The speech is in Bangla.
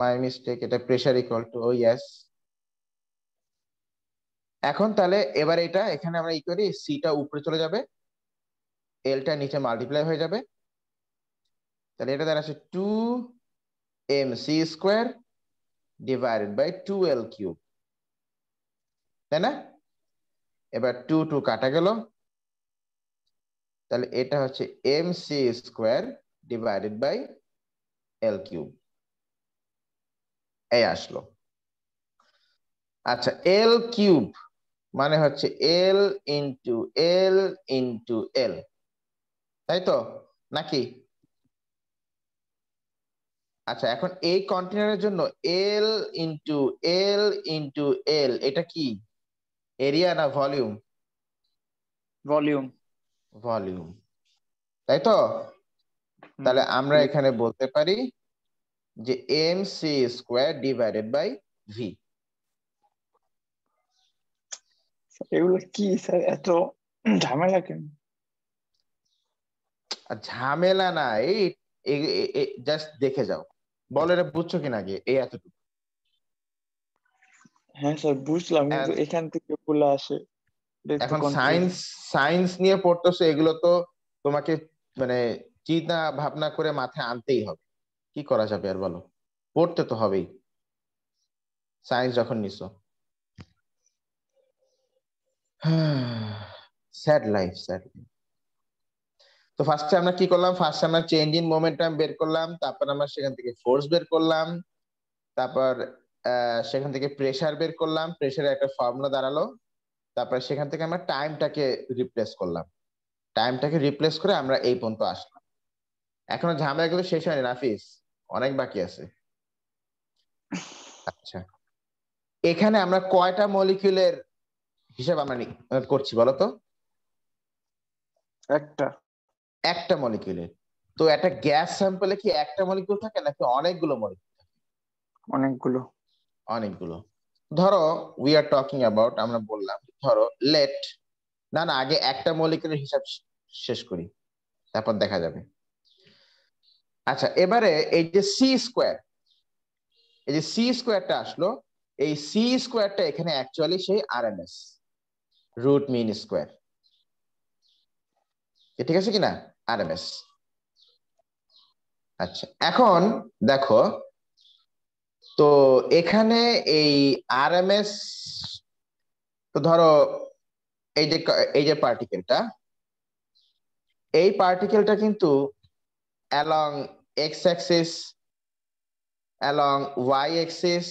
মাই মিস্টেক, এটা pressure equal to, oh yes. এখন তাহলে এবার এটা এখানে আমরা ই করি, সিটা উপরে চলে যাবে, এলটা নিচে মাল্টিপ্লাই হয়ে যাবে, তাহলে এটা দাঁড়াচ্ছে 2mc² ডিভাইডেড বাই 2l³, তাই না? এবার 2 কাটা গেল, তাহলে এটা হচ্ছে mc² ডিভাইডেড বাই l³, এই আসলো। আচ্ছা, l³ মানে হচ্ছে l into l into l, তাই তো নাকি? আচ্ছা, এখন এই কন্টেনারের জন্য L into L into L, এটা কি এরিয়া না ভলিউম? ভলিউম। ভলিউম, তাই তো? তাহলে আমরা এখানে বলতে পারি যে mc² ডিভাইডেড বাই ভি। এগুলো কি স্যার, এত ঝামেলা কেন? ঝামেলা না, এই জাস্ট দেখে যাও, বলো এটা বুঝছো কিনা আগে, এই এতটুকু। হ্যাঁ স্যার বুঝলাম, কিন্তু এখান থেকে বলে আসে, এখন সায়েন্স সায়েন্স নিয়ে পড়তেছো, এগুলো তো তোমাকে মানে চিন্তা ভাবনা করে মাথায় আনতেই হবে, কি করা যাবে আর বলো, পড়তে তো হবেই সায়েন্স যখন নিছো। Sad life, sad. তো ফার্স্টে আমরা কি করলাম, ফার্স্টে আমরা চেঞ্জ ইন মোমেন্টাম বের করলাম, তারপর আমরা সেখান থেকে ফোর্স বের করলাম, তারপর সেখান থেকে প্রেসার বের করলাম, প্রেসারের একটা ফর্মুলা দাঁড়ালো, তারপর সেখান থেকে আমরা টাইমটাকে রিপ্লেস করলাম, টাইমটাকে রিপ্লেস করে আমরা এই পর্যন্ত আসলাম। এখনো ঝামেলাগুলো শেষ হয়নি নাফিস, অনেক বাকি আছে। আচ্ছা, এখানে আমরা কয়টা মলিকিউলের হিসাব আমরা করছি বলতো? একটা। একটা মলিকিউলের। তো একটা গ্যাস স্যাম্পলে কি একটা মলিকিউল থাকে নাকি অনেকগুলো মলিকিউল? অনেকগুলো। অনেকগুলো। ধরো উই আর টকিং অ্যাবাউট, আমরা বললাম ধরো লেট, না না আগে একটা মলিকিউলের হিসাব শেষ করি, তারপর দেখা যাবে। আচ্ছা, এবারে এই যে c², এই যে c²টা আসলো, এই c²টা এখানে অ্যাকচুয়ালি সেই আরএমএস, রুট মিন স্কোয়ার, ঠিক আছে কিনা? আরএমএস। আচ্ছা, এখন দেখো তো এখানে এই আরএমএস, তো ধরো এই যে পার্টিকেলটা, এই পার্টিকেলটা কিন্তু along X axis, along Y Axis